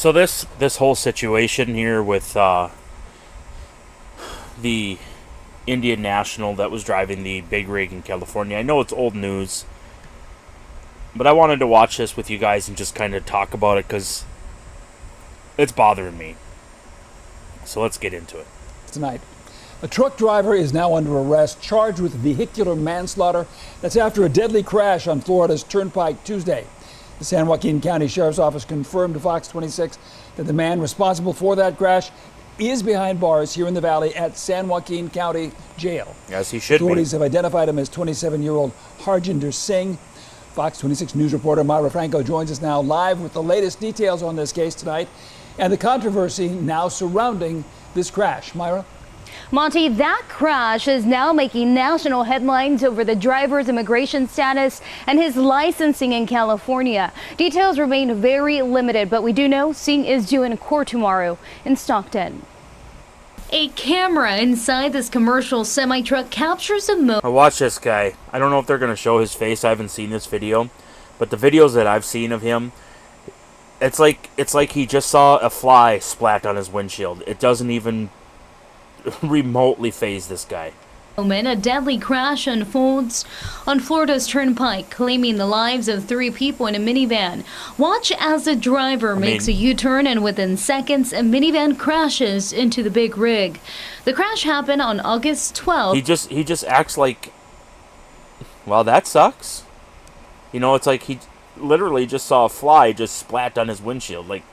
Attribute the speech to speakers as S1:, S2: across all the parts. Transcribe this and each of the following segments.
S1: So this whole situation here with the Indian national that was driving the big rig in California, I know it's old news, but I wanted to watch this with you guys and just kind of talk about it because it's bothering me. So let's get into it.
S2: Tonight, a truck driver is now under arrest, charged with vehicular manslaughter. That's after a deadly crash on Florida's Turnpike Tuesday. The San Joaquin County Sheriff's Office confirmed to Fox 26 that the man responsible for that crash is behind bars here in the valley at San Joaquin County Jail.
S1: As he should be.
S2: Authorities have identified him as 27-year-old Harjinder Singh. Fox 26 News reporter Myra Franco joins us now live with the latest details on this case tonight and the controversy now surrounding this crash. Myra?
S3: Monty, that crash is now making national headlines over the driver's immigration status and his licensing in California. Details remain very limited, but we do know Singh is due in court tomorrow in Stockton. A camera inside this commercial semi-truck captures a moment.
S1: Watch this guy. I don't know if they're going to show his face. I haven't seen this video, but the videos that I've seen of him, it's like he just saw a fly splat on his windshield. It doesn't even remotely faze this guy.
S3: A deadly crash unfolds on Florida's Turnpike, claiming the lives of 3 people in a minivan. Watch as the driver makes a U-turn, and within seconds, a minivan crashes into the big rig. The crash happened on August 12th.
S1: He just acts like, well, that sucks. You know, it's like he literally just saw a fly just splat on his windshield, like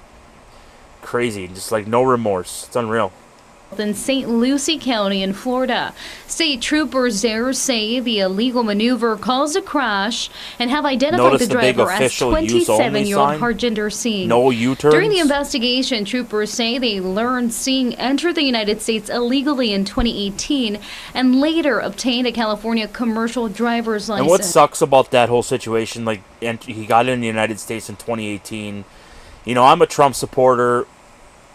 S1: crazy, just like no remorse. It's unreal.
S3: In St. Lucie County in Florida. State troopers there say the illegal maneuver caused a crash and have identified the driver as 27-year-old Harjinder Singh.
S1: No U-turns?
S3: During the investigation, troopers say they learned Singh entered the United States illegally in 2018 and later obtained a California commercial driver's license.
S1: And what sucks about that whole situation, like, and he got in the United States in 2018. You know, I'm a Trump supporter.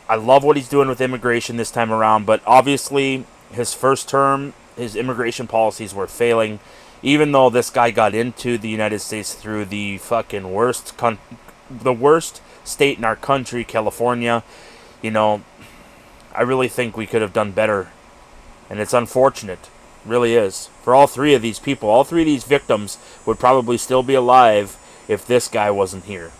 S1: I love what he's doing with immigration this time around, but obviously his first term, his immigration policies were failing, even though this guy got into the United States through the fucking worst state in our country, California. You know, I really think we could have done better, and it's unfortunate, it really is. For all 3 of these people, all 3 of these victims would probably still be alive if this guy wasn't here.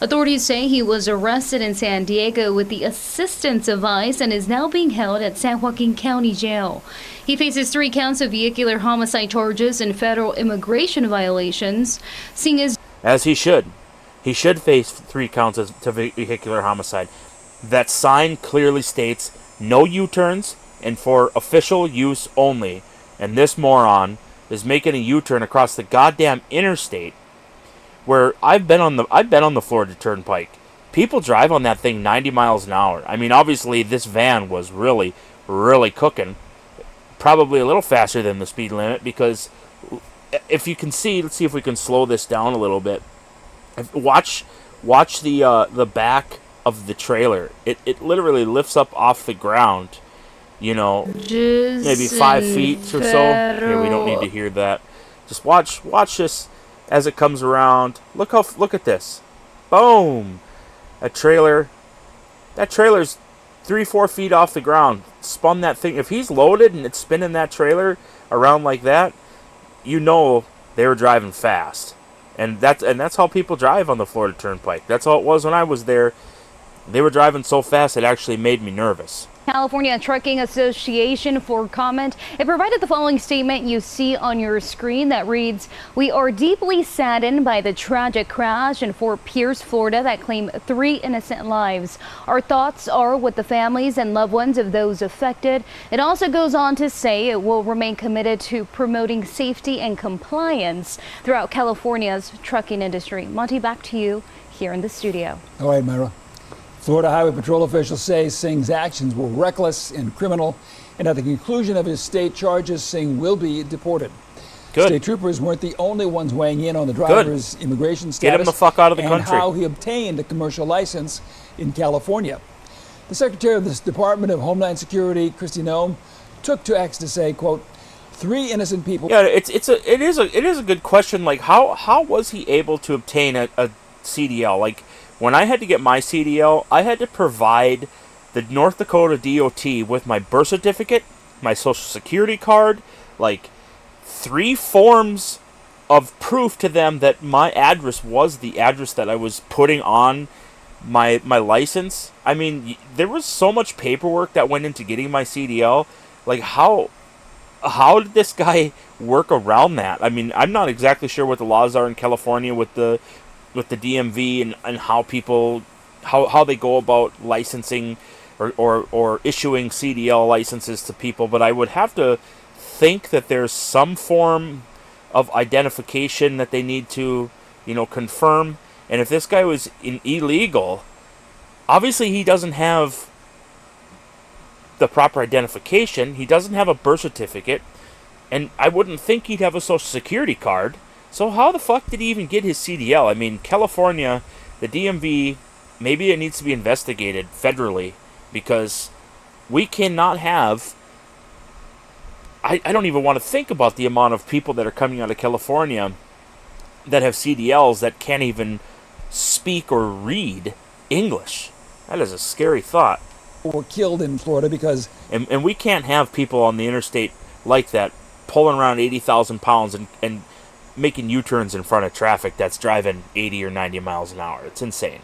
S3: Authorities say he was arrested in San Diego with the assistance of ICE and is now being held at San Joaquin County Jail. He faces 3 counts of vehicular homicide charges and federal immigration violations. Singh is...
S1: As he should. He should face 3 counts of vehicular homicide. That sign clearly states no U-turns and for official use only. And this moron is making a U-turn across the goddamn interstate, where I've been on the Florida Turnpike. People drive on that thing 90 miles an hour. I mean, obviously, this van was really, really cooking. Probably a little faster than the speed limit, because if you can see, let's see if we can slow this down a little bit. Watch the back of the trailer. It literally lifts up off the ground, you know, maybe 5 feet or so. Here, we don't need to hear that. Just watch this. As it comes around, look at this. Boom! That trailer's 3-4 feet off the ground. Spun that thing. If he's loaded and it's spinning that trailer around like that, you know they were driving fast. And that's how people drive on the Florida Turnpike. That's how it was when I was there. They were driving so fast it actually made me nervous.
S3: California Trucking Association for comment. It provided the following statement you see on your screen that reads, "We are deeply saddened by the tragic crash in Fort Pierce, Florida that claimed 3 innocent lives. Our thoughts are with the families and loved ones of those affected." It also goes on to say it will remain committed to promoting safety and compliance throughout California's trucking industry. Monty, back to you here in the studio.
S2: All right, Myra. Florida Highway Patrol officials say Singh's actions were reckless and criminal, and at the conclusion of his state charges, Singh will be deported.
S1: Good.
S2: State troopers weren't the only ones weighing in on the driver's immigration status.
S1: Get him the fuck out of the
S2: and
S1: country.
S2: How he obtained a commercial license in California. The Secretary of the Department of Homeland Security, Kristi Noem, took to X to say, quote, 3 innocent people.
S1: Yeah, it is a good question. Like, how was he able to obtain a CDL? Like, When I had to get my CDL, I had to provide the North Dakota DOT with my birth certificate, my social security card, like 3 forms of proof to them that my address was the address that I was putting on my license. I mean, there was so much paperwork that went into getting my CDL. Like, how did this guy work around that? I mean, I'm not exactly sure what the laws are in California with the DMV and how people how they go about licensing or issuing CDL licenses to people, but I would have to think that there's some form of identification that they need to, confirm. And if this guy was illegal, obviously he doesn't have the proper identification. He doesn't have a birth certificate, and I wouldn't think he'd have a social security card. So how the fuck did he even get his CDL? I mean, California, the DMV, maybe it needs to be investigated federally, because we cannot have... I don't even want to think about the amount of people that are coming out of California that have CDLs that can't even speak or read English. That is a scary thought.
S2: Were killed in Florida because...
S1: And we can't have people on the interstate like that pulling around 80,000 pounds and making U-turns in front of traffic that's driving 80 or 90 miles an hour. It's insane.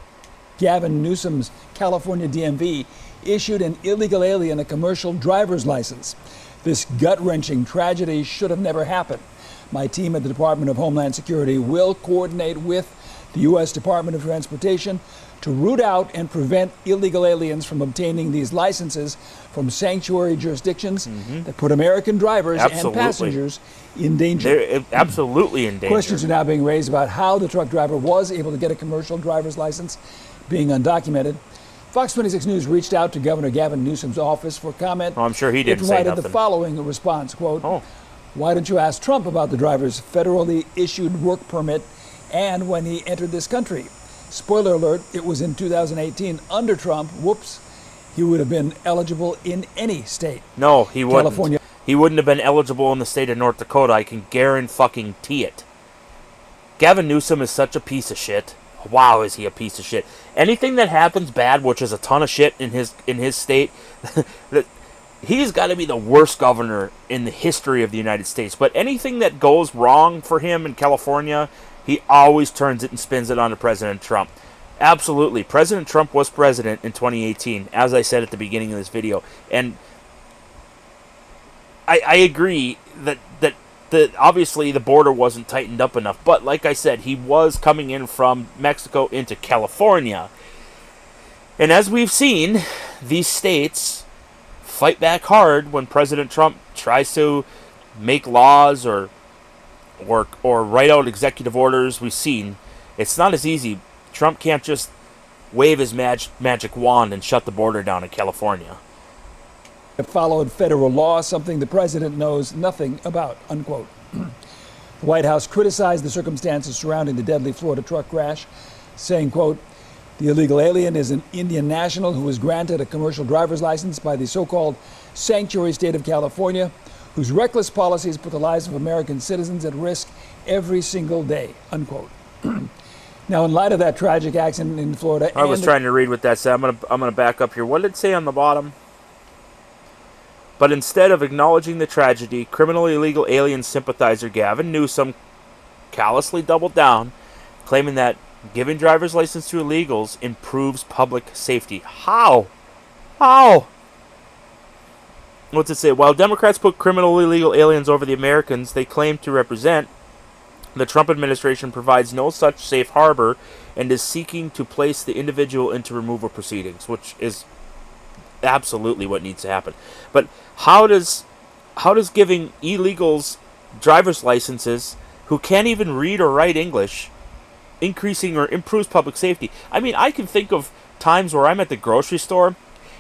S2: Gavin Newsom's California DMV issued an illegal alien a commercial driver's license. This gut-wrenching tragedy should have never happened. My team at the Department of Homeland Security will coordinate with the U.S. Department of Transportation to root out and prevent illegal aliens from obtaining these licenses from sanctuary jurisdictions that put American drivers and passengers in danger.
S1: They're absolutely in danger.
S2: Questions are now being raised about how the truck driver was able to get a commercial driver's license, being undocumented. Fox 26 News reached out to Governor Gavin Newsom's office for comment.
S1: Oh, I'm sure he didn't say
S2: provided
S1: nothing.
S2: the following response, quote,
S1: "Oh,
S2: why don't you ask Trump about the driver's federally issued work permit and when he entered this country? Spoiler alert, it was in 2018 under Trump. Whoops. He would have been eligible in any state."
S1: No, he wouldn't.
S2: California.
S1: He wouldn't have been eligible in the state of North Dakota. I can guarantee it. Gavin Newsom is such a piece of shit. Wow, is he a piece of shit. Anything that happens bad, which is a ton of shit in his state, he's got to be the worst governor in the history of the United States. But anything that goes wrong for him in California, he always turns it and spins it onto President Trump. Absolutely. President Trump was president in 2018, as I said at the beginning of this video. And I agree that obviously the border wasn't tightened up enough. But like I said, he was coming in from Mexico into California. And as we've seen, these states fight back hard when President Trump tries to make laws or write out executive orders. We've seen it's not as easy. Trump can't just wave his magic wand and shut the border down in California.
S2: It followed federal law, something the president knows nothing about, unquote. The White House criticized the circumstances surrounding the deadly Florida truck crash, saying, quote, the illegal alien is an Indian national who was granted a commercial driver's license by the so-called sanctuary state of California, whose reckless policies put the lives of American citizens at risk every single day, unquote. Now, in light of that tragic accident in Florida...
S1: I was trying to read what that said. I'm gonna back up here. What did it say on the bottom? But instead of acknowledging the tragedy, criminally illegal alien sympathizer Gavin Newsom callously doubled down, claiming that giving driver's license to illegals improves public safety. How? What's it say? While Democrats put criminally illegal aliens over the Americans they claim to represent, the Trump administration provides no such safe harbor and is seeking to place the individual into removal proceedings, which is absolutely what needs to happen. But how does giving illegals driver's licenses who can't even read or write English increasing or improves public safety? I mean, I can think of times where I'm at the grocery store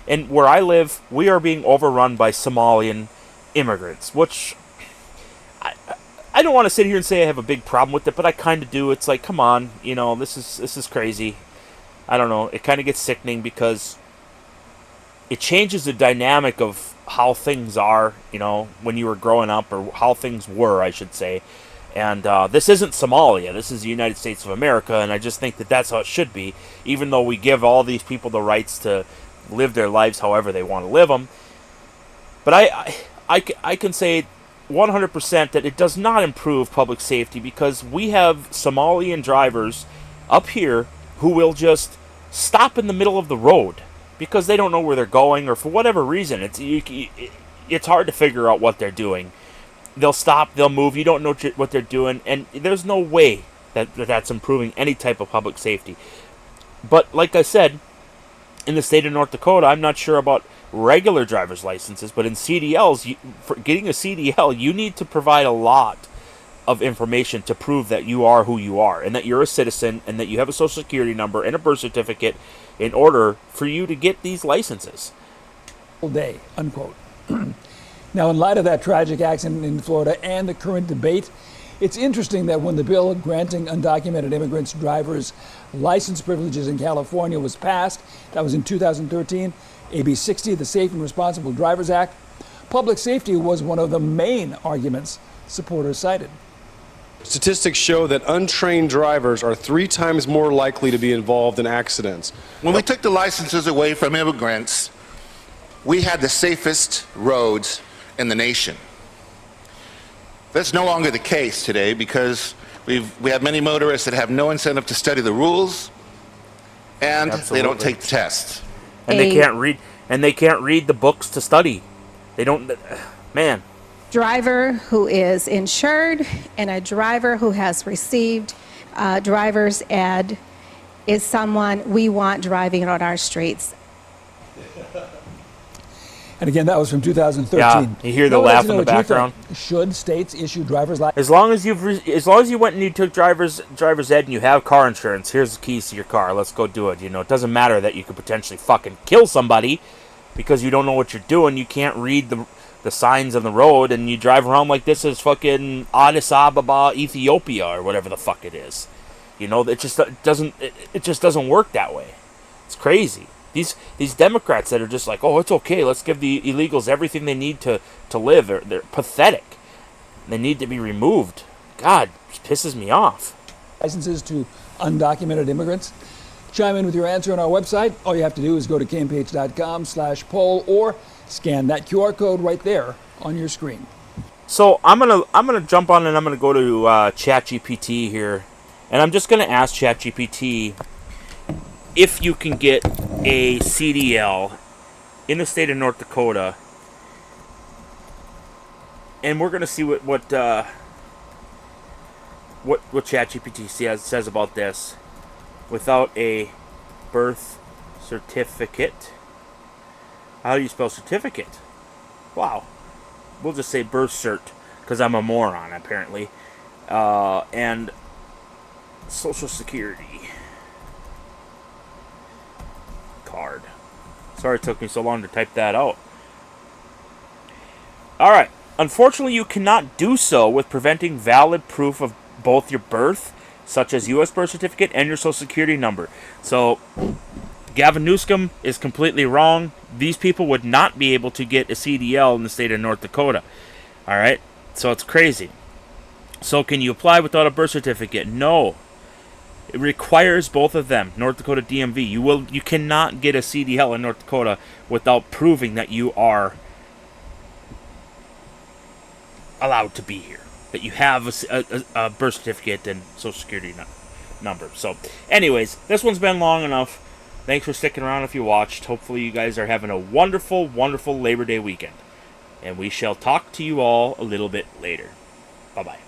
S1: and where I live, we are being overrun by Somalian immigrants, which I don't want to sit here and say I have a big problem with it, but I kind of do. It's like, come on, this is crazy. I don't know. It kind of gets sickening because it changes the dynamic of how things are, when you were growing up, or how things were, I should say. And this isn't Somalia. This is the United States of America, and I just think that that's how it should be, even though we give all these people the rights to live their lives however they want to live them. But I can say 100% that it does not improve public safety, because we have Somalian drivers up here who will just stop in the middle of the road because they don't know where they're going, or for whatever reason. It's hard to figure out what they're doing. They'll stop, they'll move, you don't know what they're doing, and there's no way that's improving any type of public safety. But like I said, in the state of North Dakota, I'm not sure about regular driver's licenses, but in CDLs, for getting a CDL, you need to provide a lot of information to prove that you are who you are, and that you're a citizen, and that you have a social security number and a birth certificate in order for you to get these licenses.
S2: Day, unquote. Now, in light of that tragic accident in Florida and the current debate, it's interesting that when the bill granting undocumented immigrants drivers license privileges in California was passed, that was in 2013, AB 60, the Safe and Responsible Drivers Act, public safety was one of the main arguments supporters cited.
S4: Statistics show that untrained drivers are 3 times more likely to be involved in accidents.
S5: When we took the licenses away from immigrants, we had the safest roads in the nation. That's no longer the case today, because we have many motorists that have no incentive to study the rules, and
S1: Absolutely.
S5: they don't take the test.
S1: And they can't read the books to study. They don't, man.
S6: Driver who is insured and a driver who has received driver's ed is someone we want driving on our streets.
S2: And again, that was from 2013.
S1: Yeah, you hear the laugh in the background.
S2: Should states issue driver's license?
S1: As long as you went and you took driver's ed and you have car insurance, here's the keys to your car. Let's go do it. You know, it doesn't matter that you could potentially fucking kill somebody because you don't know what you're doing. You can't read the signs on the road, and you drive around like this is fucking Addis Ababa, Ethiopia, or whatever the fuck it is. You know, it just doesn't work that way. It's crazy. These Democrats that are just like, oh, it's okay, let's give the illegals everything they need to live. They're pathetic. They need to be removed. God, it pisses me off.
S2: Licenses to undocumented immigrants? Chime in with your answer on our website. All you have to do is go to kmph.com/poll or scan that QR code right there on your screen.
S1: So I'm gonna jump on and I'm gonna go to ChatGPT here, and I'm just gonna ask ChatGPT if you can get a CDL in the state of North Dakota, and we're gonna see what ChatGPT says about this without a birth certificate. How do you spell certificate? Wow. We'll just say birth cert, because I'm a moron, apparently. And social security card. Sorry it took me so long to type that out. Alright. Unfortunately, you cannot do so with preventing valid proof of both your birth, such as U.S. birth certificate and your social security number. So, Gavin Newsom is completely wrong. These people would not be able to get a CDL in the state of North Dakota. Alright? So it's crazy. So can you apply without a birth certificate? No. It requires both of them. North Dakota DMV. You cannot get a CDL in North Dakota without proving that you are allowed to be here. That you have a birth certificate and social security number. So, anyways, this one's been long enough. Thanks for sticking around if you watched. Hopefully you guys are having a wonderful, wonderful Labor Day weekend. And we shall talk to you all a little bit later. Bye-bye.